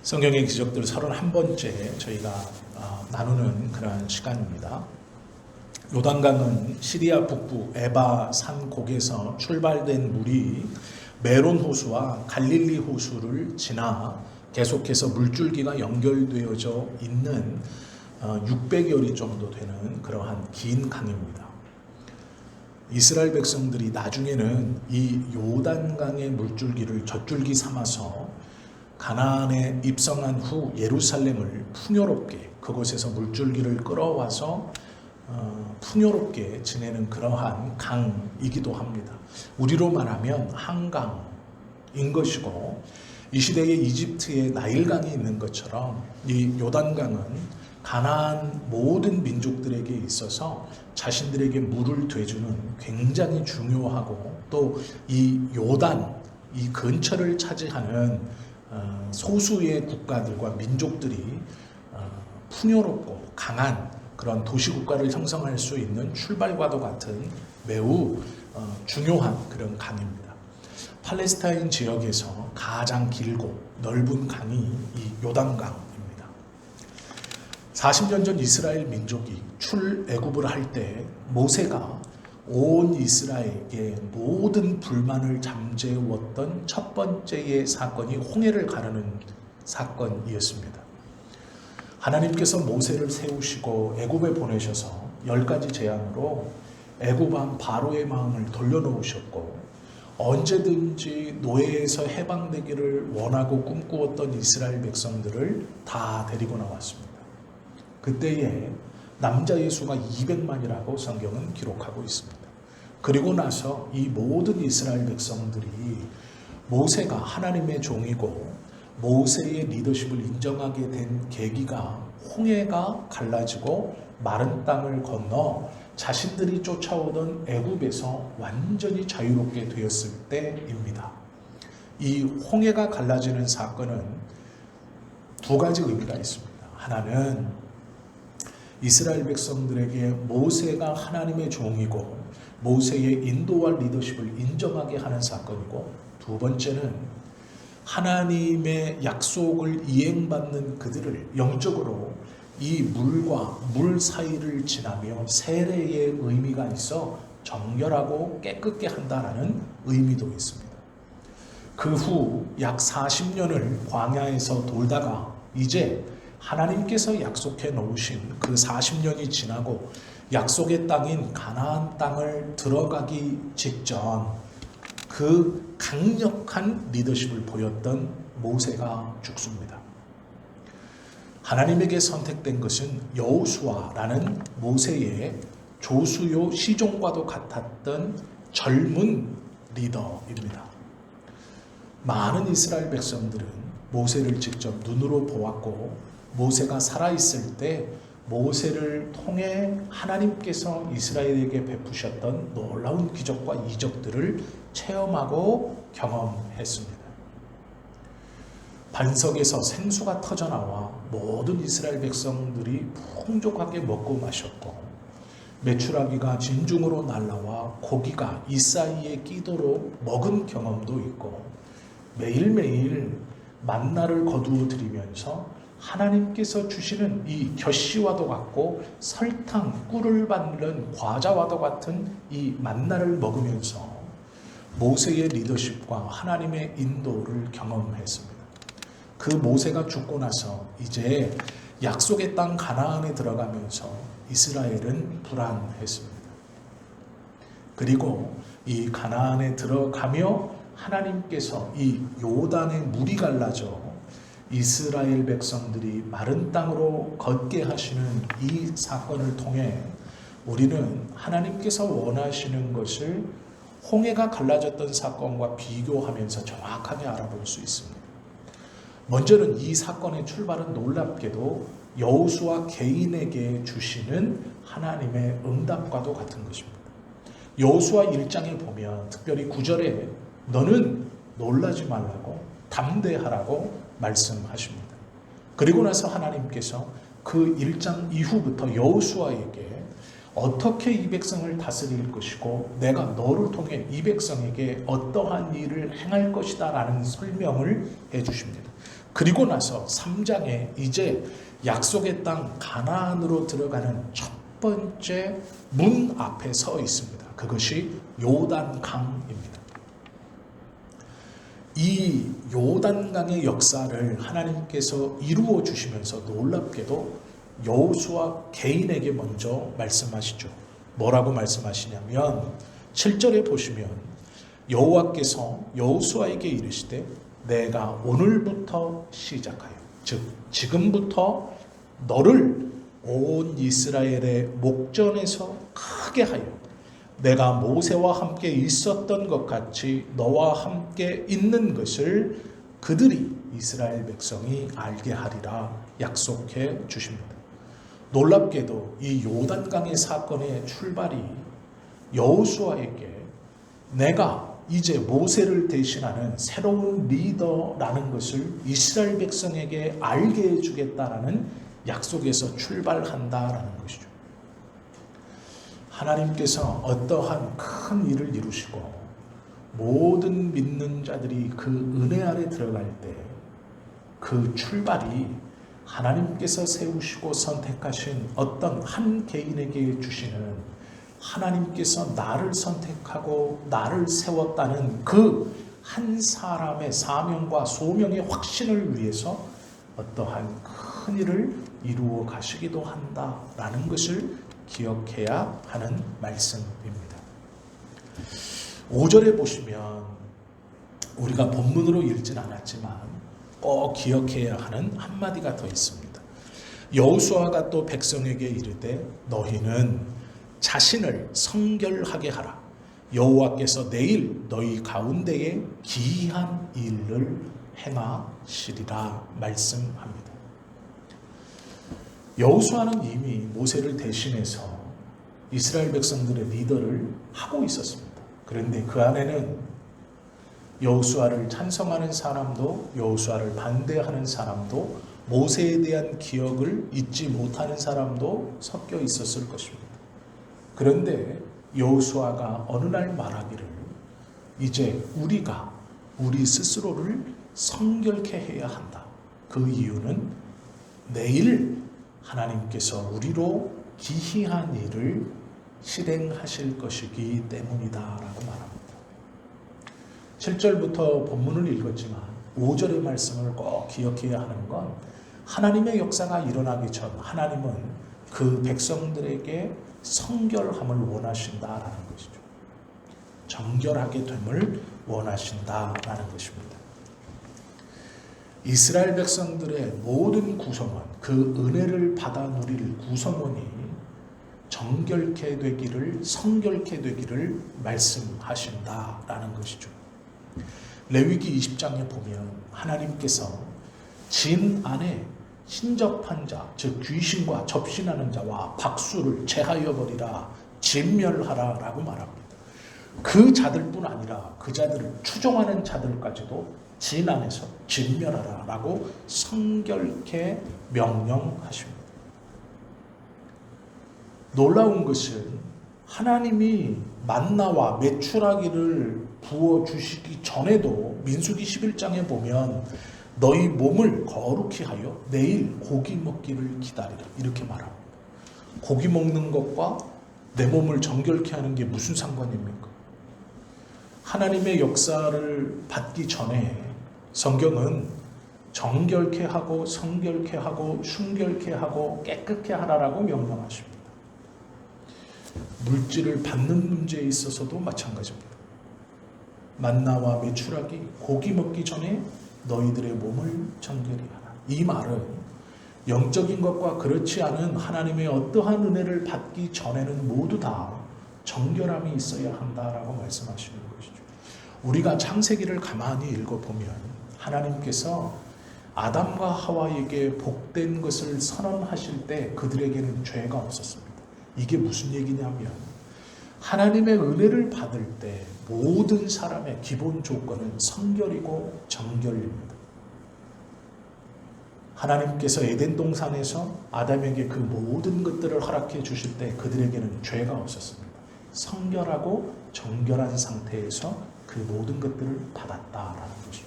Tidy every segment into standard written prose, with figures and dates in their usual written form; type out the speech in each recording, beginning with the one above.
성경의 기적들 31번째 저희가 나누는 그러한 시간입니다. 요단강은 시리아 북부 에바 산 곡에서 출발된 물이 메론 호수와 갈릴리 호수를 지나 계속해서 물줄기가 연결되어져 있는 600여리 정도 되는 그러한 긴 강입니다. 이스라엘 백성들이 나중에는 이 요단강의 물줄기를 젖줄기 삼아서 가나안에 입성한 후 예루살렘을 풍요롭게 그곳에서 물줄기를 끌어와서 풍요롭게 지내는 그러한 강이기도 합니다. 우리로 말하면 한강인 것이고, 이 시대에 이집트에 나일강이 있는 것처럼 이 요단강은 가나안 모든 민족들에게 있어서 자신들에게 물을 되주는 굉장히 중요하고, 또 이 요단 이 근처를 차지하는 소수의 국가들과 민족들이 풍요롭고 강한 그런 도시국가를 형성할 수 있는 출발과도 같은 매우 중요한 그런 강입니다. 팔레스타인 지역에서 가장 길고 넓은 강이 이 요단강입니다. 40년 전 이스라엘 민족이 출애굽을 할 때 모세가 온 이스라엘에게 모든 불만을 잠재웠던 첫 번째의 사건이 홍해를 가르는 사건이었습니다. 하나님께서 모세를 세우시고 애굽에 보내셔서 10가지 재앙으로 애굽 왕 바로의 마음을 돌려놓으셨고, 언제든지 노예에서 해방되기를 원하고 꿈꾸었던 이스라엘 백성들을 다 데리고 나왔습니다. 그때에 남자의 수가 200만이라고 성경은 기록하고 있습니다. 그리고 나서 이 모든 이스라엘 백성들이 모세가 하나님의 종이고 모세의 리더십을 인정하게 된 계기가 홍해가 갈라지고 마른 땅을 건너 자신들이 쫓아오던 애굽에서 완전히 자유롭게 되었을 때입니다. 이 홍해가 갈라지는 사건은 두 가지 의미가 있습니다. 하나는 이스라엘 백성들에게 모세가 하나님의 종이고 모세의 인도와 리더십을 인정하게 하는 사건이고, 두 번째는 하나님의 약속을 이행받는 그들을 영적으로 이 물과 물 사이를 지나며 세례의 의미가 있어 정결하고 깨끗게 한다라는 의미도 있습니다. 그 후 약 40년을 광야에서 돌다가 이제 하나님께서 약속해 놓으신 그 40년이 지나고 약속의 땅인 가나안 땅을 들어가기 직전 그 강력한 리더십을 보였던 모세가 죽습니다. 하나님에게 선택된 것은 여호수아라는 모세의 조수요 시종과도 같았던 젊은 리더입니다. 많은 이스라엘 백성들은 모세를 직접 눈으로 보았고, 모세가 살아있을 때 모세를 통해 하나님께서 이스라엘에게 베푸셨던 놀라운 기적과 이적들을 체험하고 경험했습니다. 반석에서 생수가 터져나와 모든 이스라엘 백성들이 풍족하게 먹고 마셨고, 메추라기가 진중으로 날라와 고기가 이 사이에 끼도록 먹은 경험도 있고, 매일매일 만나를 거두어 드리면서 하나님께서 주시는 이 겨씨와도 같고 설탕, 꿀을 받는 과자와도 같은 이 만나를 먹으면서 모세의 리더십과 하나님의 인도를 경험했습니다. 그 모세가 죽고 나서 이제 약속의 땅 가나안에 들어가면서 이스라엘은 불안했습니다. 그리고 이 가나안에 들어가며 하나님께서 이 요단의 물이 갈라져 이스라엘 백성들이 마른 땅으로 걷게 하시는 이 사건을 통해 우리는 하나님께서 원하시는 것을 홍해가 갈라졌던 사건과 비교하면서 정확하게 알아볼 수 있습니다. 먼저는 이 사건의 출발은 놀랍게도 여호수아 개인에게 주시는 하나님의 응답과도 같은 것입니다. 여호수아 1장에 보면 특별히 9절에 너는 놀라지 말라고 담대하라고 말씀하십니다. 그리고 나서 하나님께서 그 1장 이후부터 여호수아에게 어떻게 이 백성을 다스릴 것이고 내가 너를 통해 이 백성에게 어떠한 일을 행할 것이다 라는 설명을 해 주십니다. 그리고 나서 3장에 이제 약속의 땅 가나안으로 들어가는 첫 번째 문 앞에 서 있습니다. 그것이 요단강입니다. 이 요단강의 역사를 하나님께서 이루어 주시면서 놀랍게도 여호수아 개인에게 먼저 말씀하시죠. 뭐라고 말씀하시냐면 7절에 보시면 여호와께서 여호수아에게 이르시되 내가 오늘부터 시작하여 즉 지금부터 너를 온 이스라엘의 목전에서 크게 하여 내가 모세와 함께 있었던 것 같이 너와 함께 있는 것을 그들이 이스라엘 백성이 알게 하리라 약속해 주십니다. 놀랍게도 이 요단강의 사건의 출발이 여호수아에게 내가 이제 모세를 대신하는 새로운 리더라는 것을 이스라엘 백성에게 알게 해주겠다라는 약속에서 출발한다라는 것이죠. 하나님께서 어떠한 큰 일을 이루시고 모든 믿는 자들이 그 은혜 아래 들어갈 때 그 출발이 하나님께서 세우시고 선택하신 어떤 한 개인에게 주시는 하나님께서 나를 선택하고 나를 세웠다는 그 한 사람의 사명과 소명의 확신을 위해서 어떠한 큰 일을 이루어 가시기도 한다라는 것을 기억해야 하는 말씀입니다. 5절에 보시면 우리가 본문으로 읽진 않았지만 꼭 기억해야 하는 한마디가 더 있습니다. 여호수아가 또 백성에게 이르되 너희는 자신을 성결하게 하라. 여호와께서 내일 너희 가운데에 기이한 일을 행하시리라 말씀합니다. 여호수아는 이미 모세를 대신해서 이스라엘 백성들의 리더를 하고 있었습니다. 그런데 그 안에는 여호수아를 찬성하는 사람도 여호수아를 반대하는 사람도 모세에 대한 기억을 잊지 못하는 사람도 섞여 있었을 것입니다. 그런데 여호수아가 어느 날 말하기를 이제 우리가 우리 스스로를 성결케 해야 한다. 그 이유는 내일 하나님께서 우리로 기이한 일을 실행하실 것이기 때문이다 라고 말합니다. 7절부터 본문을 읽었지만 5절의 말씀을 꼭 기억해야 하는 건 하나님의 역사가 일어나기 전 하나님은 그 백성들에게 성결함을 원하신다라는 것이죠. 정결하게 됨을 원하신다라는 것입니다. 이스라엘 백성들의 모든 구성원, 그 은혜를 받아 누릴 구성원이 정결케 되기를, 성결케 되기를 말씀하신다라는 것이죠. 레위기 20장에 보면 하나님께서 진 안에 신접한 자, 즉 귀신과 접신하는 자와 박수를 제하여 버리라, 진멸하라 라고 말합니다. 그 자들뿐 아니라 그 자들을 추종하는 자들까지도 진 안에서 진멸하라 라고 성결케 명령하십니다. 놀라운 것은 하나님이 만나와 메추라기를 부어주시기 전에도 민수기 11장에 보면 너희 몸을 거룩히 하여 내일 고기 먹기를 기다리라 이렇게 말합니다. 고기 먹는 것과 내 몸을 정결케 하는 게 무슨 상관입니까? 하나님의 역사를 받기 전에 성경은 정결케 하고 성결케 하고 순결케 하고 깨끗게 하라라고 명령하십니다. 물질을 받는 문제에 있어서도 마찬가지입니다. 만나와 메추라기 고기 먹기 전에 너희들의 몸을 정결히 하라. 이 말은 영적인 것과 그렇지 않은 하나님의 어떠한 은혜를 받기 전에는 모두 다 정결함이 있어야 한다라고 말씀하시는 것이죠. 우리가 창세기를 가만히 읽어보면 하나님께서 아담과 하와에게 복된 것을 선언하실 때 그들에게는 죄가 없었습니다. 이게 무슨 얘기냐면 하나님의 은혜를 받을 때 모든 사람의 기본 조건은 성결이고 정결입니다. 하나님께서 에덴 동산에서 아담에게 그 모든 것들을 허락해 주실 때 그들에게는 죄가 없었습니다. 성결하고 정결한 상태에서 그 모든 것들을 받았다라는 것이죠.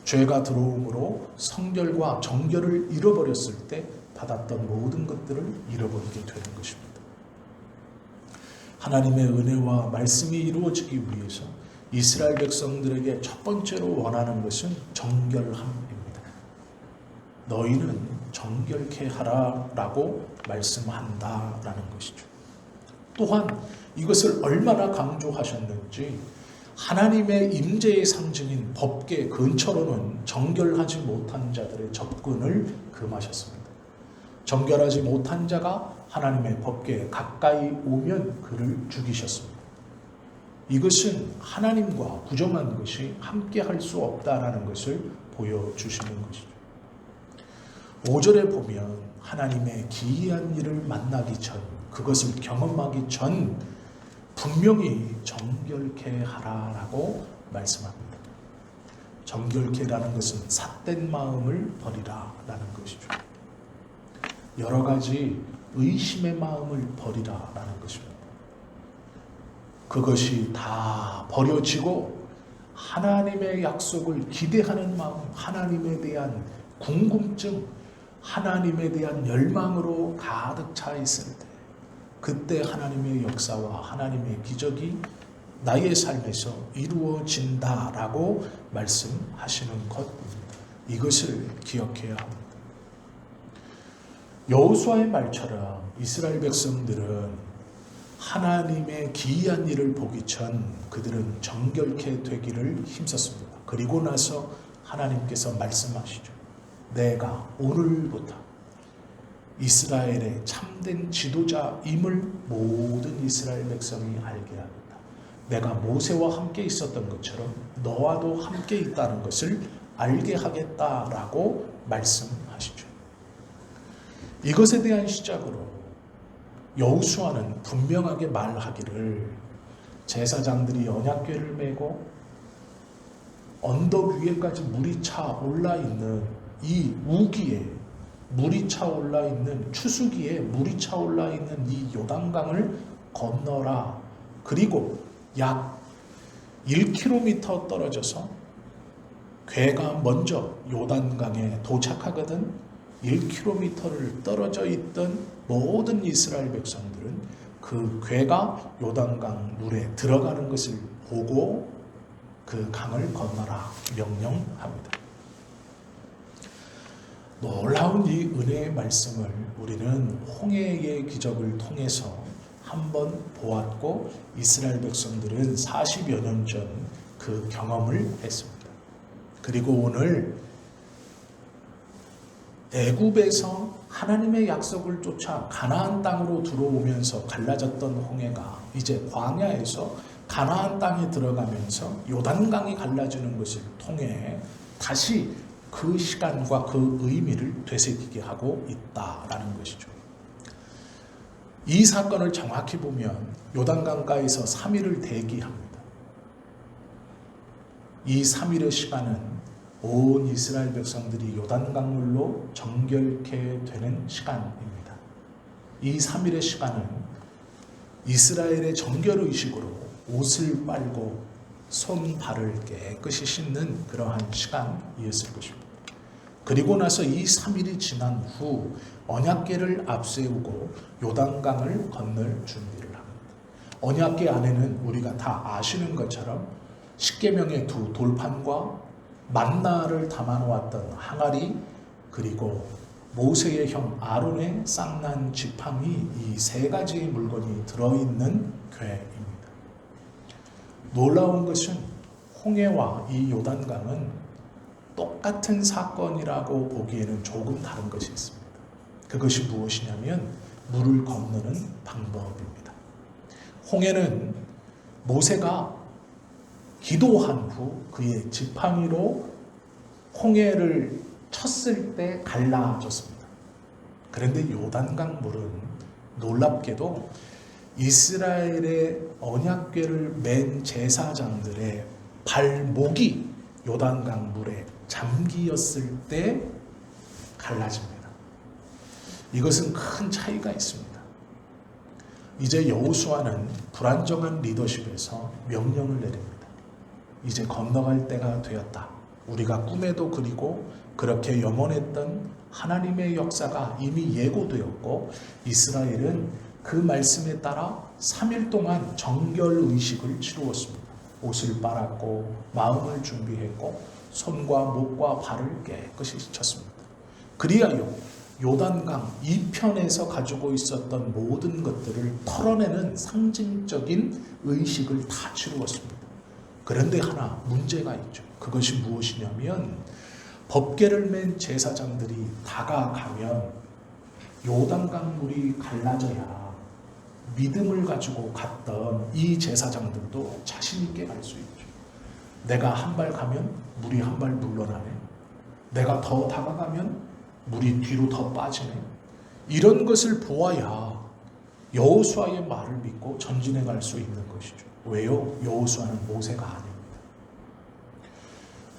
죄가 들어옴으로 성결과 정결을 잃어버렸을 때 받았던 모든 것들을 잃어버리게 되는 것입니다. 하나님의 은혜와 말씀이 이루어지기 위해서 이스라엘 백성들에게 첫 번째로 원하는 것은 정결함입니다. 너희는 정결케 하라라고 말씀한다라는 것이죠. 또한 이것을 얼마나 강조하셨는지 하나님의 임재의 상징인 법궤 근처로는 정결하지 못한 자들의 접근을 금하셨습니다. 정결하지 못한 자가 하나님의 법궤에 가까이 오면 그를 죽이셨습니다. 이것은 하나님과 부정한 것이 함께 할 수 없다라는 것을 보여주시는 것이죠. 5절에 보면 하나님의 기이한 일을 만나기 전, 그것을 경험하기 전 분명히 정결케 하라라고 말씀합니다. 정결케라는 것은 삿된 마음을 버리라라는 것이죠. 여러 가지 의심의 마음을 버리라라는 것입니다. 그것이 다 버려지고 하나님의 약속을 기대하는 마음, 하나님에 대한 궁금증, 하나님에 대한 열망으로 가득 차 있을 때, 그때 하나님의 역사와 하나님의 기적이 나의 삶에서 이루어진다라고 말씀하시는 것입니다. 이것을 기억해야 합니다. 여호수아의 말처럼 이스라엘 백성들은 하나님의 기이한 일을 보기 전 그들은 정결케 되기를 힘썼습니다. 그리고 나서 하나님께서 말씀하시죠. 내가 오늘부터 이스라엘의 참된 지도자임을 모든 이스라엘 백성이 알게 하겠다. 내가 모세와 함께 있었던 것처럼 너와도 함께 있다는 것을 알게 하겠다라고 말씀하시죠. 이것에 대한 시작으로 여호수아는 분명하게 말하기를 제사장들이 언약궤를 메고 언덕 위에까지 물이 차 올라 있는 이 우기에 물이 차 올라 있는 추수기에 물이 차 올라 있는 이 요단강을 건너라. 그리고 약 1km 떨어져서 궤가 먼저 요단강에 도착하거든 1km를 떨어져 있던 모든 이스라엘 백성들은 그 궤가 요단강 물에 들어가는 것을 보고 그 강을 건너라 명령합니다. 놀라운 이 은혜의 말씀을 우리는 홍해의 기적을 통해서 한번 보았고 이스라엘 백성들은 40여 년 전 그 경험을 했습니다. 그리고 오늘 애굽에서 하나님의 약속을 쫓아 가나안 땅으로 들어오면서 갈라졌던 홍해가 이제 광야에서 가나안 땅에 들어가면서 요단강이 갈라지는 것을 통해 다시 그 시간과 그 의미를 되새기게 하고 있다라는 것이죠. 이 사건을 정확히 보면 요단강가에서 3일을 대기합니다. 이 3일의 시간은 온 이스라엘 백성들이 요단강물로 정결케 되는 시간입니다. 이 3일의 시간은 이스라엘의 정결의식으로 옷을 빨고 손, 발을 깨끗이 씻는 그러한 시간이었을 것입니다. 그리고 나서 이 3일이 지난 후 언약궤를 앞세우고 요단강을 건널 준비를 합니다. 언약궤 안에는 우리가 다 아시는 것처럼 십계명의 두 돌판과 만나를 담아놓았던 항아리, 그리고 모세의 형 아론의 쌍난 지팡이, 이 세 가지의 물건이 들어있는 궤입니다. 놀라운 것은 홍해와 이 요단강은 똑같은 사건이라고 보기에는 조금 다른 것이 있습니다. 그것이 무엇이냐면 물을 건너는 방법입니다. 홍해는 모세가 기도한 후 그의 지팡이로 홍해를 쳤을 때 갈라졌습니다. 그런데 요단강 물은 놀랍게도 이스라엘의 언약궤를 맨 제사장들의 발목이 요단강 물에 잠기었을 때 갈라집니다. 이것은 큰 차이가 있습니다. 이제 여호수아는 불안정한 리더십에서 명령을 내립니다. 이제 건너갈 때가 되었다. 우리가 꿈에도 그리고 그렇게 영원했던 하나님의 역사가 이미 예고되었고 이스라엘은 그 말씀에 따라 3일 동안 정결 의식을 치루었습니다. 옷을 빨았고 마음을 준비했고 손과 목과 발을 깨끗이 씻었습니다. 그리하여 요단강 이편에서 가지고 있었던 모든 것들을 털어내는 상징적인 의식을 다 치루었습니다. 그런데 하나 문제가 있죠. 그것이 무엇이냐면 법궤를 맨 제사장들이 다가가면 요단강 물이 갈라져야 믿음을 가지고 갔던 이 제사장들도 자신 있게 갈 수 있죠. 내가 한 발 가면 물이 한 발 물러나네. 내가 더 다가가면 물이 뒤로 더 빠지네. 이런 것을 보아야 여호수아의 말을 믿고 전진해 갈 수 있는 것이죠. 왜요? 여호수아는 모세가 아닙니다.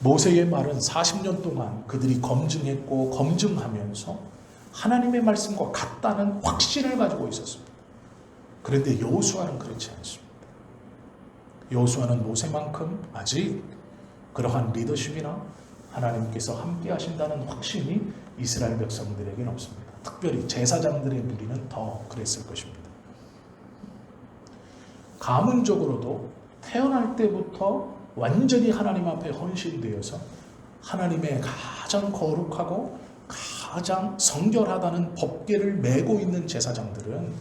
모세의 말은 40년 동안 그들이 검증했고 검증하면서 하나님의 말씀과 같다는 확신을 가지고 있었습니다. 그런데 여호수아는 그렇지 않습니다. 여호수아는 모세만큼 아직 그러한 리더십이나 하나님께서 함께 하신다는 확신이 이스라엘 백성들에게는 없습니다. 특별히 제사장들의 무리는 더 그랬을 것입니다. 가문적으로도 태어날 때부터 완전히 하나님 앞에 헌신되어서 하나님의 가장 거룩하고 가장 성결하다는 법궤를 메고 있는 제사장들은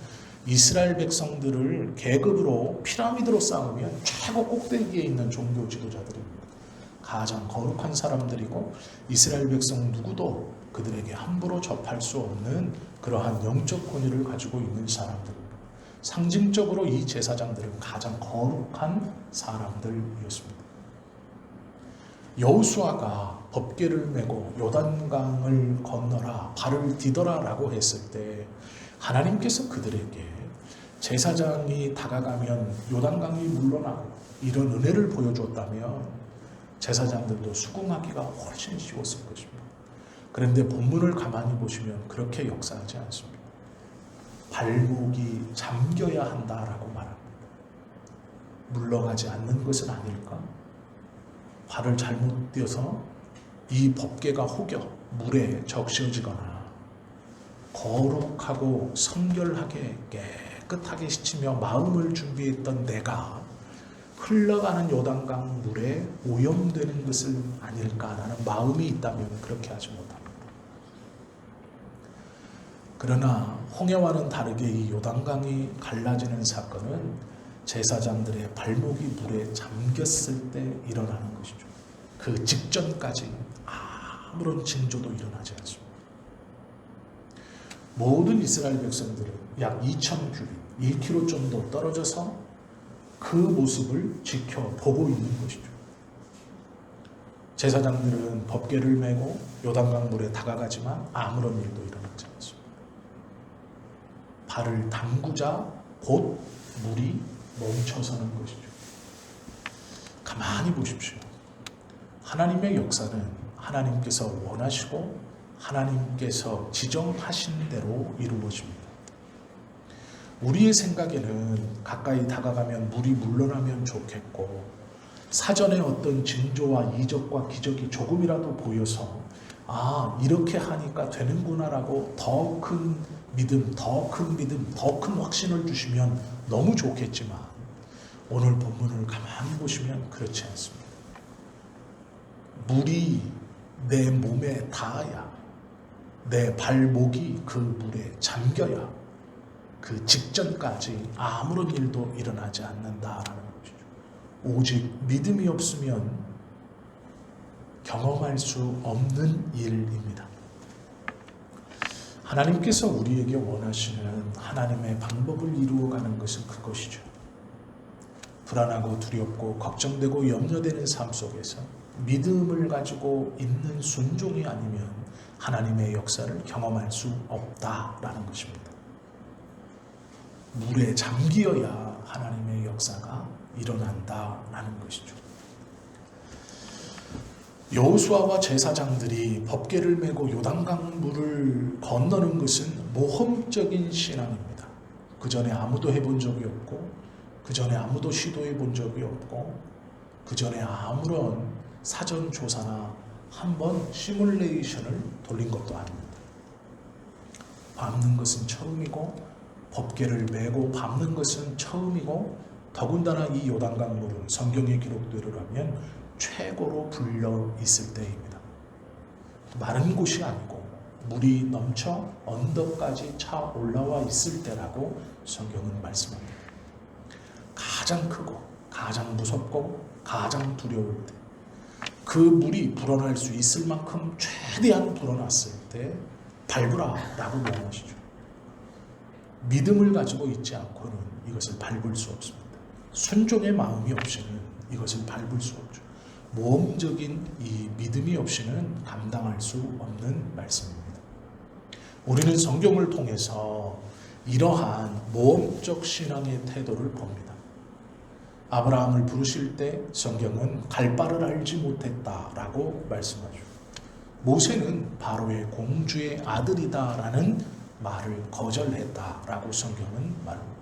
이스라엘 백성들을 계급으로 피라미드로 쌓으면 최고 꼭대기에 있는 종교 지도자들입니다. 가장 거룩한 사람들이고 이스라엘 백성 누구도 그들에게 함부로 접할 수 없는 그러한 영적 권위를 가지고 있는 사람들입니다. 상징적으로 이 제사장들은 가장 거룩한 사람들이었습니다. 여호수아가 법궤를 메고 요단강을 건너라 발을 디뎌라 라고 했을 때 하나님께서 그들에게 제사장이 다가가면 요단강이 물러나고 이런 은혜를 보여줬다면 제사장들도 수긍하기가 훨씬 쉬웠을 것입니다. 그런데 본문을 가만히 보시면 그렇게 역사하지 않습니다. 발목이 잠겨야 한다라고 말합니다. 물러가지 않는 것은 아닐까? 발을 잘못 띄어서 이 법궤가 혹여 물에 적셔지거나 거룩하고 성결하게 깨끗하게 씻으며 마음을 준비했던 내가 흘러가는 요단강 물에 오염되는 것은 아닐까라는 마음이 있다면 그렇게 하지 못합니다. 그러나 홍해와는 다르게 이 요단강이 갈라지는 사건은 제사장들의 발목이 물에 잠겼을 때 일어나는 것이죠. 그 직전까지 아무런 징조도 일어나지 않습니다. 모든 이스라엘 백성들은 약 2,000규빗, 1km 정도 떨어져서 그 모습을 지켜보고 있는 것이죠. 제사장들은 법궤를 메고 요단강 물에 다가가지만 아무런 일도 일어나지 않습니다. 발을 담그자 곧 물이 멈춰서는 것이죠. 가만히 보십시오. 하나님의 역사는 하나님께서 원하시고 하나님께서 지정하신 대로 이루어집니다. 우리의 생각에는 가까이 다가가면 물이 물러나면 좋겠고 사전에 어떤 징조와 이적과 기적이 조금이라도 보여서 이렇게 하니까 되는구나라고 더 큰 믿음, 더 큰 확신을 주시면 너무 좋겠지만 오늘 본문을 가만히 보시면 그렇지 않습니다. 물이 내 몸에 닿아야 내 발목이 그 물에 잠겨야 그 직전까지 아무런 일도 일어나지 않는다라는 것이죠. 오직 믿음이 없으면 경험할 수 없는 일입니다. 하나님께서 우리에게 원하시는 하나님의 방법을 이루어가는 것은 그것이죠. 불안하고 두렵고 걱정되고 염려되는 삶 속에서 믿음을 가지고 있는 순종이 아니면 하나님의 역사를 경험할 수 없다라는 것입니다. 물에 잠기어야 하나님의 역사가 일어난다라는 것이죠. 여호수아와 제사장들이 법궤를 메고 요단강 물을 건너는 것은 모험적인 신앙입니다. 그 전에 아무도 해본 적이 없고 그 전에 아무도 시도해 본 적이 없고 그 전에 아무런 사전 조사나 한번 시뮬레이션을 돌린 것도 아닙니다. 밟는 것은 처음이고 법궤를 메고 밟는 것은 처음이고 더군다나 이 요단강 물은 성경의 기록대로라면 최고로 불려 있을 때입니다. 마른 곳이 아니고 물이 넘쳐 언덕까지 차 올라와 있을 때라고 성경은 말씀합니다. 가장 크고 가장 무섭고 가장 두려울 때, 그 물이 불어날 수 있을 만큼 최대한 불어났을 때 밟으라 라고 명하시죠. 믿음을 가지고 있지 않고는 이것을 밟을 수 없습니다. 순종의 마음이 없이는 이것을 밟을 수 없죠. 모험적인 이 믿음이 없이는 감당할 수 없는 말씀입니다. 우리는 성경을 통해서 이러한 모험적 신앙의 태도를 봅니다. 아브라함을 부르실 때 성경은 갈 바를 알지 못했다라고 말씀하죠. 모세는 바로의 공주의 아들이다라는 말을 거절했다라고 성경은 말합니다.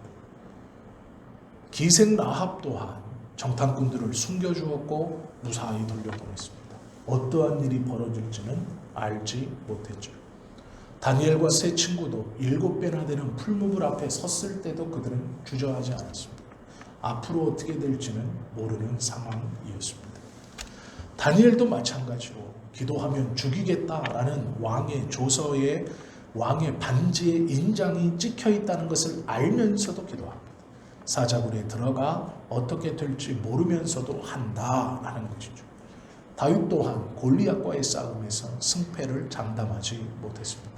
기생 라합 또한 정탐꾼들을 숨겨주었고 무사히 돌려보냈습니다. 어떠한 일이 벌어질지는 알지 못했죠. 다니엘과 세 친구도 7배나 되는 풀무불 앞에 섰을 때도 그들은 주저하지 않았습니다. 앞으로 어떻게 될지는 모르는 상황이었습니다. 다니엘도 마찬가지로 기도하면 죽이겠다라는 왕의 조서에 왕의 반지에 인장이 찍혀 있다는 것을 알면서도 기도합니다. 사자굴에 들어가 어떻게 될지 모르면서도 한다라는 것이죠. 다윗 또한 골리앗과의 싸움에서 승패를 장담하지 못했습니다.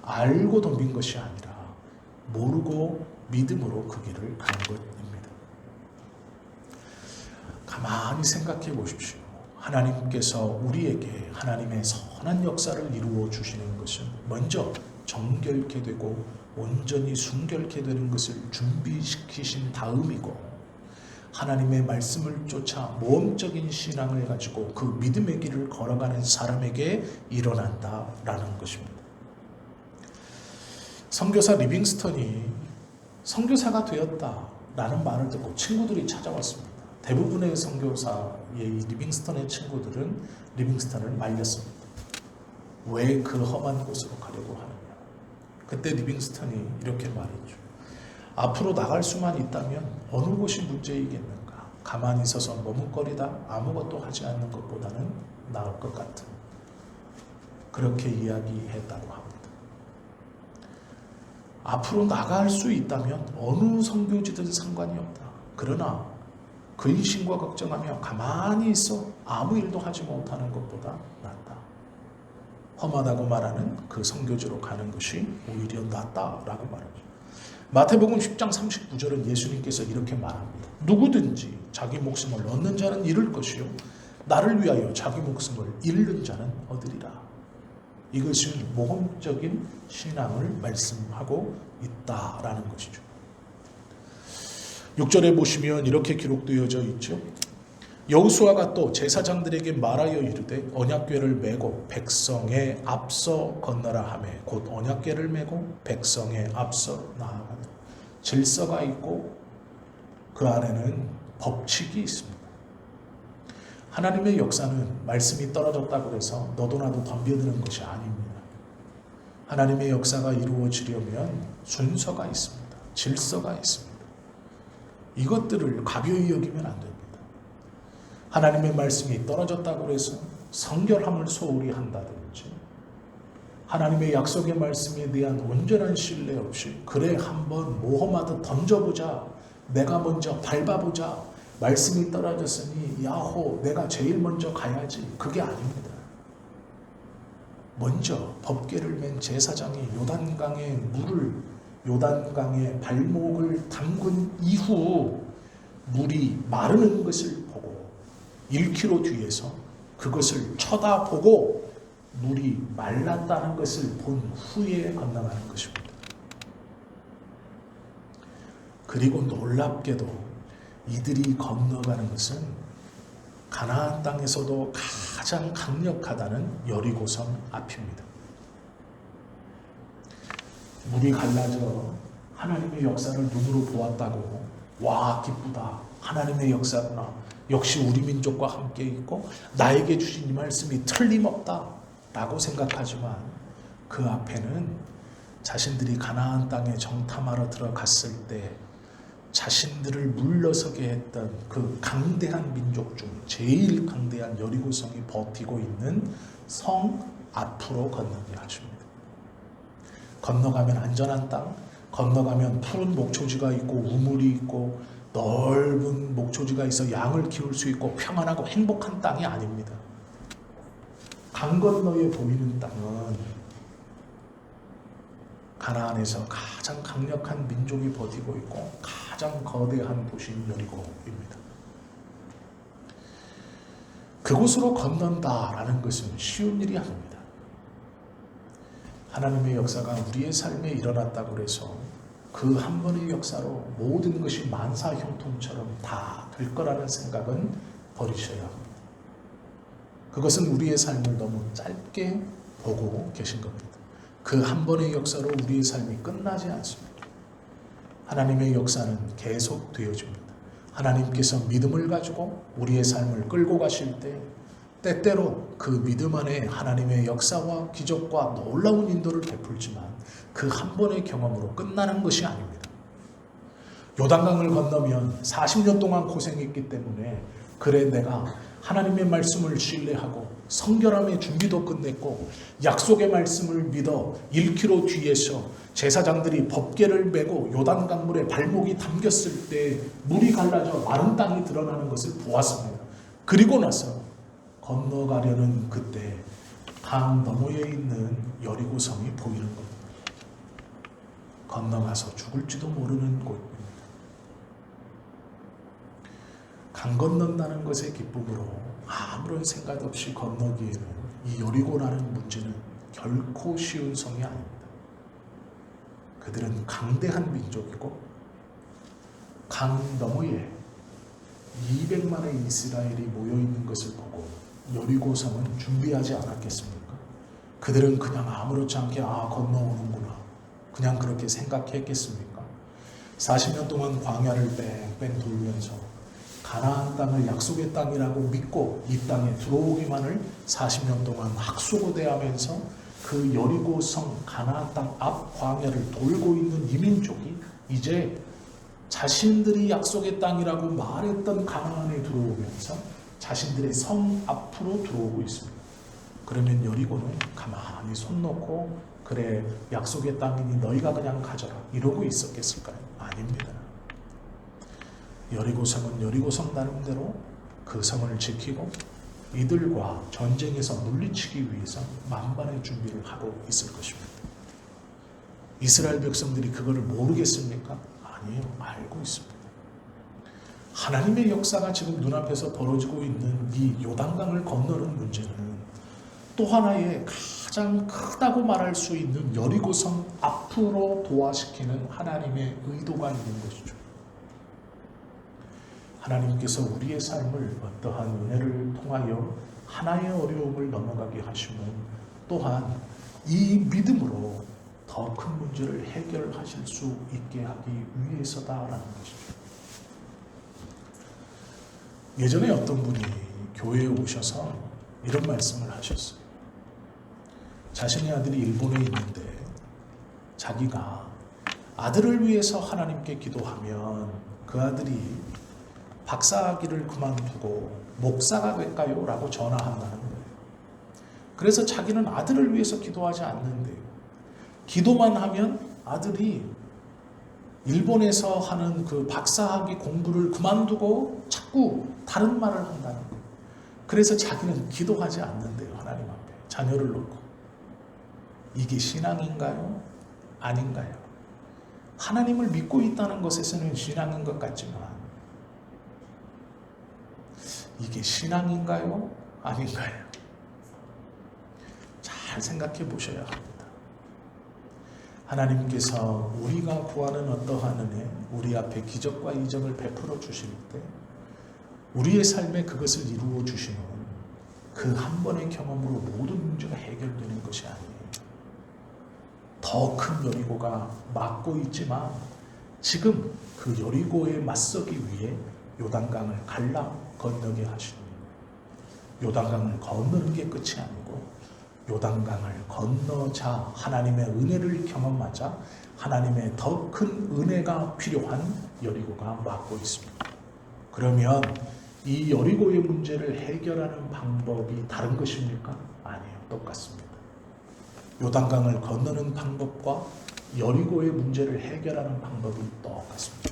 알고 덤빈 것이 아니라 모르고 믿음으로 그 길을 가는 것입니다. 가만히 생각해 보십시오. 하나님께서 우리에게 하나님의 선한 역사를 이루어 주시는 것은 먼저 정결케 되고 온전히 순결케 되는 것을 준비시키신 다음이고, 하나님의 말씀을 쫓아 모험적인 신앙을 가지고 그 믿음의 길을 걸어가는 사람에게 일어난다라는 것입니다. 선교사 리빙스턴이 선교사가 되었다라는 말을 듣고 친구들이 찾아왔습니다. 대부분의 선교사의 리빙스턴의 친구들은 리빙스턴을 말렸습니다. 왜 그 험한 곳으로 가려고 하느냐. 그때 리빙스턴이 이렇게 말했죠. 앞으로 나갈 수만 있다면 어느 곳이 문제이겠는가. 가만히 서서 머뭇거리다 아무것도 하지 않는 것보다는 나을 것 같은, 그렇게 이야기했다고 합니다. 앞으로 나갈 수 있다면 어느 선교지든 상관이 없다. 그러나 근심과 걱정하며 가만히 있어 아무 일도 하지 못하는 것보다 낫다. 험하다고 말하는 그 선교지로 가는 것이 오히려 낫다라고 말하죠. 마태복음 10장 39절은 예수님께서 이렇게 말합니다. 누구든지 자기 목숨을 얻는 자는 잃을 것이요 나를 위하여 자기 목숨을 잃는 자는 얻으리라. 이것은 모험적인 신앙을 말씀하고 있다라는 것이죠. 6절에 보시면 이렇게 기록되어져 있죠. 여호수아가 또 제사장들에게 말하여 이르되 언약궤를 메고 백성에 앞서 건너라 하매 곧 언약궤를 메고 백성에 앞서 나아가는 질서가 있고 그 안에는 법칙이 있습니다. 하나님의 역사는 말씀이 떨어졌다고 해서 너도 나도 덤벼드는 것이 아닙니다. 하나님의 역사가 이루어지려면 순서가 있습니다. 질서가 있습니다. 이것들을 가벼이 여기면 안 됩니다. 하나님의 말씀이 떨어졌다고 해서 성결함을 소홀히 한다든지, 하나님의 약속의 말씀에 대한 온전한 신뢰 없이 그래 한번 모험하듯 던져보자, 내가 먼저 밟아보자, 말씀이 떨어졌으니 야호 내가 제일 먼저 가야지, 그게 아닙니다. 먼저 법궤를 맨 제사장이 요단강의 발목을 담근 이후 물이 마르는 것을 보고 1km 뒤에서 그것을 쳐다보고 물이 말랐다는 것을 본 후에 건너가는 것입니다. 그리고 놀랍게도 이들이 건너가는 것은 가나안 땅에서도 가장 강력하다는 여리고성 앞입니다. 물이 갈라져 하나님의 역사를 눈으로 보았다고 와 기쁘다, 하나님의 역사구나, 역시 우리 민족과 함께 있고 나에게 주신 이 말씀이 틀림없다라고 생각하지만 그 앞에는 자신들이 가나안 땅에 정탐하러 들어갔을 때 자신들을 물러서게 했던 그 강대한 민족 중 제일 강대한 여리고성이 버티고 있는 성 앞으로 건너게 하십니다. 건너가면 안전한 땅, 건너가면 푸른 목초지가 있고 우물이 있고 넓은 목초지가 있어 양을 키울 수 있고 평안하고 행복한 땅이 아닙니다. 강 건너에 보이는 땅은 가나안에서 가장 강력한 민족이 버티고 있고 가장 거대한 도시인 여리고입니다. 그곳으로 건넌다라는 것은 쉬운 일이 아닙니다. 하나님의 역사가 우리의 삶에 일어났다고 해서 그 한 번의 역사로 모든 것이 만사형통처럼 다 될 거라는 생각은 버리셔야 합니다. 그것은 우리의 삶을 너무 짧게 보고 계신 겁니다. 그 한 번의 역사로 우리의 삶이 끝나지 않습니다. 하나님의 역사는 계속 되어집니다. 하나님께서 믿음을 가지고 우리의 삶을 끌고 가실 때 때때로 그 믿음 안에 하나님의 역사와 기적과 놀라운 인도를 베풀지만 그 한 번의 경험으로 끝나는 것이 아닙니다. 요단강을 건너면 40년 동안 고생했기 때문에 그래 내가 하나님의 말씀을 신뢰하고 성결함의 준비도 끝냈고 약속의 말씀을 믿어 1km 뒤에서 제사장들이 법궤를 메고 요단강물에 발목이 담겼을 때 물이 갈라져 마른 땅이 드러나는 것을 보았습니다. 그리고 나서 건너가려는 그때 강 너머에 있는 여리고성이 보이는 겁니다. 건너가서 죽을지도 모르는 곳입니다. 강 건넌다는 것의 기쁨으로 아무런 생각 없이 건너기에는 이 여리고라는 문제는 결코 쉬운 성이 아닙니다. 그들은 강대한 민족이고 강 너머에 200만의 이스라엘이 모여있는 것을 보고 여리고성은 준비하지 않았겠습니까? 그들은 그냥 아무렇지 않게 건너오는구나 그냥 그렇게 생각했겠습니까? 40년 동안 광야를 뺑뺑 돌면서 가나안 땅을 약속의 땅이라고 믿고 이 땅에 들어오기만을 40년 동안 학수고대하면서 그 여리고성 가나안 땅 앞 광야를 돌고 있는 이 민족이 이제 자신들이 약속의 땅이라고 말했던 가나안에 들어오면서 자신들의 성 앞으로 들어오고 있습니다. 그러면 여리고는 가만히 손 놓고 그래 약속의 땅이니 너희가 그냥 가져라 이러고 있었겠을까요? 아닙니다. 여리고성은 여리고성 나름대로 그 성을 지키고 이들과 전쟁에서 물리치기 위해서 만반의 준비를 하고 있을 것입니다. 이스라엘 백성들이 그거를 모르겠습니까? 아니에요. 알고 있습니다. 하나님의 역사가 지금 눈앞에서 벌어지고 있는 이 요단강을 건너는 문제는 또 하나의 가장 크다고 말할 수 있는 여리고성 앞으로 도화시키는 하나님의 의도가 있는 것이죠. 하나님께서 우리의 삶을 어떠한 은혜를 통하여 하나의 어려움을 넘어가게 하시면 또한 이 믿음으로 더 큰 문제를 해결하실 수 있게 하기 위해서다라는 것이죠. 예전에 어떤 분이 교회에 오셔서 이런 말씀을 하셨어요. 자신의 아들이 일본에 있는데 자기가 아들을 위해서 하나님께 기도하면 그 아들이 박사학위를 그만두고 목사가 될까요? 라고 전화한다는 거예요. 그래서 자기는 아들을 위해서 기도하지 않는데요. 기도만 하면 아들이 일본에서 하는 그 박사학위 공부를 그만두고 자꾸 다른 말을 한다는 거예요. 그래서 자기는 기도하지 않는데요. 하나님 앞에 자녀를 놓고. 이게 신앙인가요? 아닌가요? 하나님을 믿고 있다는 것에서는 신앙인 것 같지만 이게 신앙인가요? 아닌가요? 잘 생각해 보셔야 합니다. 하나님께서 우리가 구하는 어떠한 은혜, 우리 앞에 기적과 이적을 베풀어 주실 때 우리의 삶에 그것을 이루어 주시는 그 한 번의 경험으로 모든 문제가 해결되는 것이 아니에요. 더 큰 여리고가 막고 있지만 지금 그 여리고에 맞서기 위해 요단강을 갈라 건너게 하시니 요단강을 건너는 게 끝이 아니고 요단강을 건너자 하나님의 은혜를 경험하자 하나님의 더 큰 은혜가 필요한 여리고가 맞고 있습니다. 그러면 이 여리고의 문제를 해결하는 방법이 다른 것입니까? 아니에요. 똑같습니다. 요단강을 건너는 방법과 여리고의 문제를 해결하는 방법이 똑같습니다.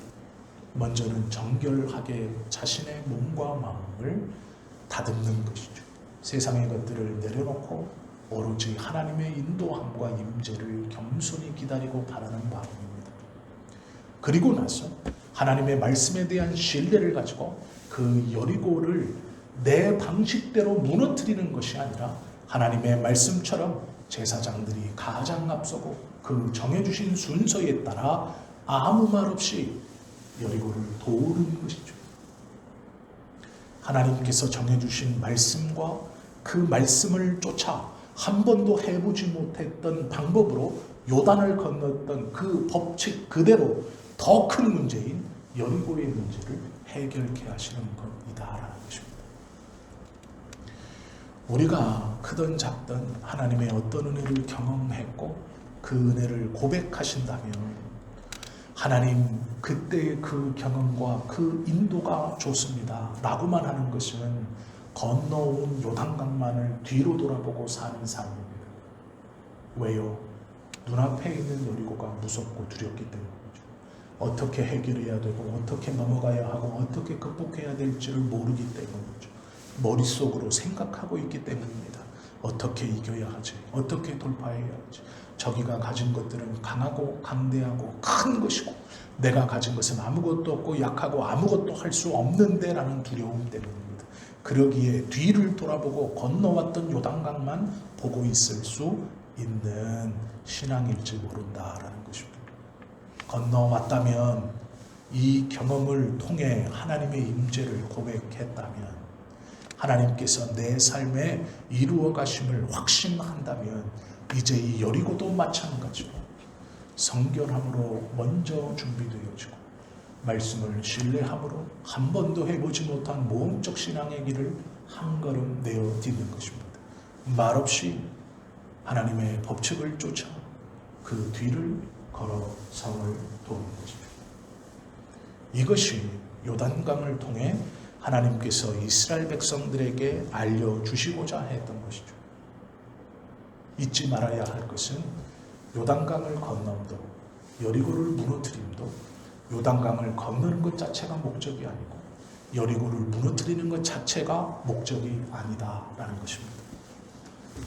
먼저는 정결하게 자신의 몸과 마음을 다듬는 것이죠. 세상의 것들을 내려놓고 오로지 하나님의 인도함과 임재를 겸손히 기다리고 바라는 마음입니다. 그리고 나서 하나님의 말씀에 대한 신뢰를 가지고 그 여리고를 내 방식대로 무너뜨리는 것이 아니라 하나님의 말씀처럼 제사장들이 가장 앞서고 그 정해주신 순서에 따라 아무 말 없이 여리고를 도우는 것이죠. 하나님께서 정해주신 말씀과 그 말씀을 쫓아 한 번도 해보지 못했던 방법으로 요단을 건넜던 그 법칙 그대로 더 큰 문제인 여리고의 문제를 해결케 하시는 것이다라는 것입니다. 우리가 크든 작든 하나님의 어떤 은혜를 경험했고 그 은혜를 고백하신다면 하나님 그때의 그 경험과 그 인도가 좋습니다 라고만 하는 것은 건너온 요단강만을 뒤로 돌아보고 사는 삶입니다. 왜요? 눈앞에 있는 여리고가 무섭고 두렵기 때문이죠. 어떻게 해결해야 되고 어떻게 넘어가야 하고 어떻게 극복해야 될지를 모르기 때문이죠. 머릿속으로 생각하고 있기 때문입니다. 어떻게 이겨야 하지? 어떻게 돌파해야 하지? 저기가 가진 것들은 강하고 강대하고 큰 것이고 내가 가진 것은 아무것도 없고 약하고 아무것도 할 수 없는데 라는 두려움 때문입니다. 그러기에 뒤를 돌아보고 건너왔던 요단강만 보고 있을 수 있는 신앙일지 모른다라는 것입니다. 건너왔다면 이 경험을 통해 하나님의 임재를 고백했다면 하나님께서 내 삶에 이루어 가심을 확신한다면 이제 이 여리고도 마찬가지로 성결함으로 먼저 준비되어지고 말씀을 신뢰함으로 한 번도 해보지 못한 모험적 신앙의 길을 한 걸음 내어 딛는 것입니다. 말없이 하나님의 법칙을 쫓아 그 뒤를 걸어 성을 도는 것이죠. 이것이 요단강을 통해 하나님께서 이스라엘 백성들에게 알려주시고자 했던 것이죠. 잊지 말아야 할 것은 요단강을 건넘도 여리고를 무너뜨림도 요단강을 건너는 것 자체가 목적이 아니고 여리고를 무너뜨리는 것 자체가 목적이 아니다라는 것입니다.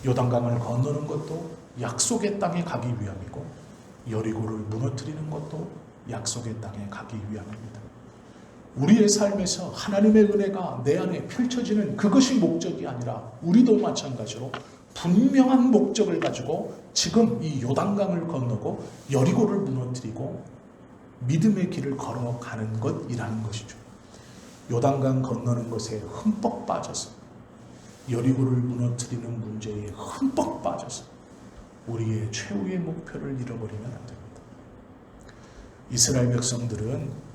요단강을 건너는 것도 약속의 땅에 가기 위함이고 여리고를 무너뜨리는 것도 약속의 땅에 가기 위함입니다. 우리의 삶에서 하나님의 은혜가 내 안에 펼쳐지는 그것이 목적이 아니라 우리도 마찬가지로 분명한 목적을 가지고 지금 이 요단강을 건너고 여리고를 무너뜨리고 믿음의 길을 걸어가는 것이라는 것이죠. 요단강 건너는 것에 흠뻑 빠져서 여리고를 무너뜨리는 문제에 흠뻑 빠져서 우리의 최후의 목표를 잃어버리면 안 됩니다. 이스라엘 백성들은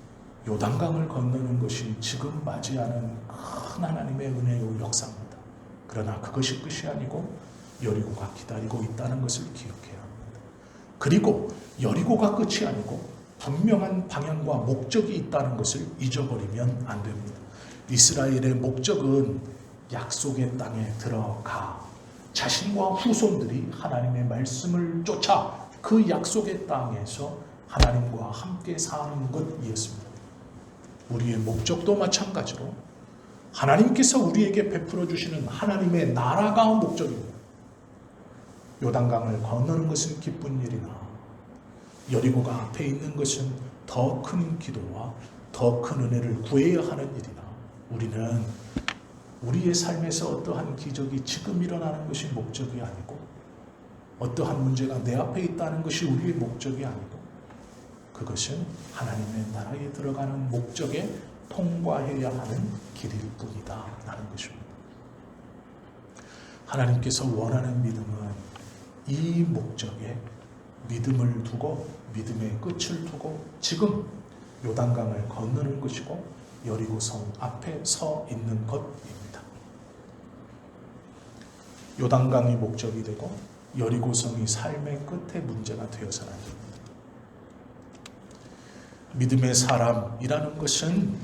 요단강을 건너는 것이 지금 맞이하는 큰 하나님의 은혜의 역사입니다. 그러나 그것이 끝이 아니고 여리고가 기다리고 있다는 것을 기억해야 합니다. 그리고 여리고가 끝이 아니고 분명한 방향과 목적이 있다는 것을 잊어버리면 안 됩니다. 이스라엘의 목적은 약속의 땅에 들어가 자신과 후손들이 하나님의 말씀을 쫓아 그 약속의 땅에서 하나님과 함께 사는 것이었습니다. 우리의 목적도 마찬가지로 하나님께서 우리에게 베풀어 주시는 하나님의 나라가 목적입니다. 요단강을 건너는 것은 기쁜 일이나 여리고가 앞에 있는 것은 더 큰 기도와 더 큰 은혜를 구해야 하는 일이나 우리는 우리의 삶에서 어떠한 기적이 지금 일어나는 것이 목적이 아니고 어떠한 문제가 내 앞에 있다는 것이 우리의 목적이 아니고 그것은 하나님의 나라에 들어가는 목적에 통과해야 하는 길일 뿐이다 라는 것입니다. 하나님께서 원하는 믿음은 이 목적에 믿음을 두고 믿음의 끝을 두고 지금 요단강을 건너는 것이고 여리고성 앞에 서 있는 것입니다. 요단강이 목적이 되고 여리고성이 삶의 끝의 문제가 되어서는 안 됩니다. 믿음의 사람이라는 것은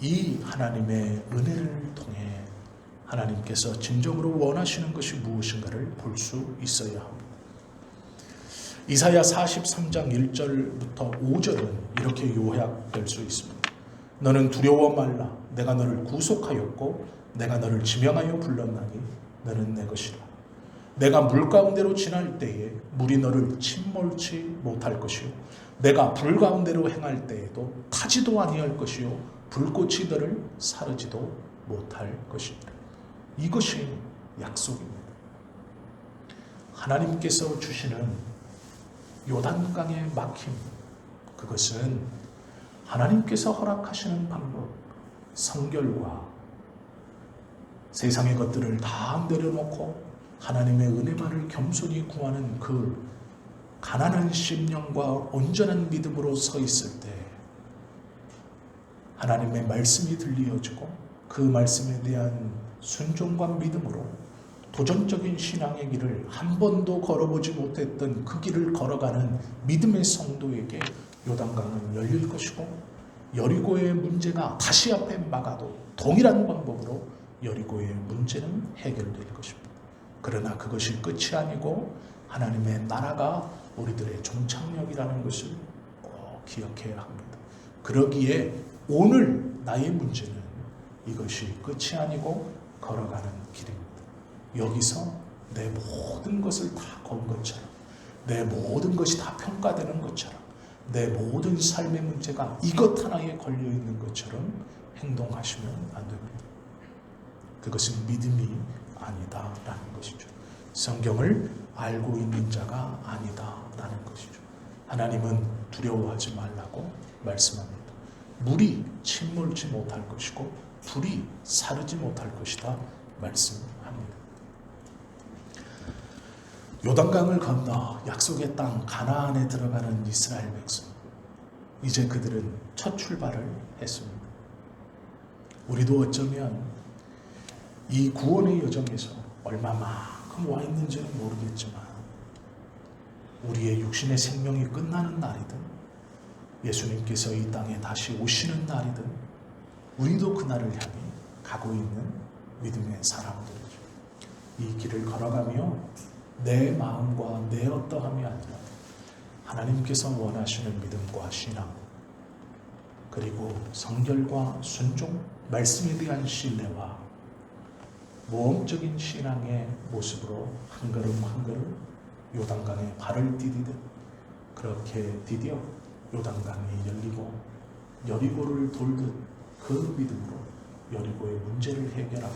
이 하나님의 은혜를 통해 하나님께서 진정으로 원하시는 것이 무엇인가를 볼 수 있어야 합니다. 이사야 43장 1절부터 5절은 이렇게 요약될 수 있습니다. 너는 두려워 말라. 내가 너를 구속하였고 내가 너를 지명하여 불렀나니 너는 내 것이라. 내가 물 가운데로 지날 때에 물이 너를 침몰치 못할 것이요 내가 불 가운데로 행할 때에도 타지도 아니할 것이요 불꽃이 너를 사르지도 못할 것이니라. 이것이 약속입니다. 하나님께서 주시는 요단강의 막힘, 그것은 하나님께서 허락하시는 방법, 성결과 세상의 것들을 다 내려놓고 하나님의 은혜만을 겸손히 구하는 그 가난한 심령과 온전한 믿음으로 서 있을 때 하나님의 말씀이 들려지고 그 말씀에 대한 순종과 믿음으로 도전적인 신앙의 길을 한 번도 걸어보지 못했던 그 길을 걸어가는 믿음의 성도에게 요단강은 열릴 것이고 여리고의 문제가 다시 앞에 막아도 동일한 방법으로 여리고의 문제는 해결될 것입니다. 그러나 그것이 끝이 아니고 하나님의 나라가 우리들의 종착역이라는 것을 꼭 기억해야 합니다. 그러기에 오늘 나의 문제는 이것이 끝이 아니고 걸어가는 길입니다. 여기서 내 모든 것을 다 건 것처럼, 내 모든 것이 다 평가되는 것처럼, 내 모든 삶의 문제가 이것 하나에 걸려있는 것처럼 행동하시면 안 됩니다. 그것은 믿음이 아니다라는 것이죠. 성경을 알고 있는 자가 아니다라는 것이죠. 하나님은 두려워하지 말라고 말씀합니다. 물이 침몰치 못할 것이고 불이 사르지 못할 것이다 말씀합니다. 요단강을 건너 약속의 땅 가나안에 들어가는 이스라엘 백성, 이제 그들은 첫 출발을 했습니다. 우리도 어쩌면 이 구원의 여정에서 얼마만큼 와 있는지는 모르겠지만 우리의 육신의 생명이 끝나는 날이든 예수님께서 이 땅에 다시 오시는 날이든 우리도 그날을 향해 가고 있는 믿음의 사람들이죠. 이 길을 걸어가며 내 마음과 내 어떠함이 아니라 하나님께서 원하시는 믿음과 신앙, 그리고 성결과 순종, 말씀에 대한 신뢰와 모험적인 신앙의 모습으로 한 걸음 한 걸음 요단강에 발을 디디듯 그렇게 디뎌 요단강이 열리고 여리고를 돌듯 그 믿음으로 여리고의 문제를 해결하고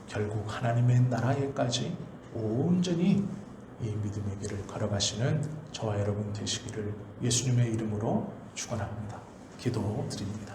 결국 하나님의 나라에까지 온전히 이 믿음의 길을 걸어가시는 저와 여러분 되시기를 예수님의 이름으로 축원합니다. 기도드립니다.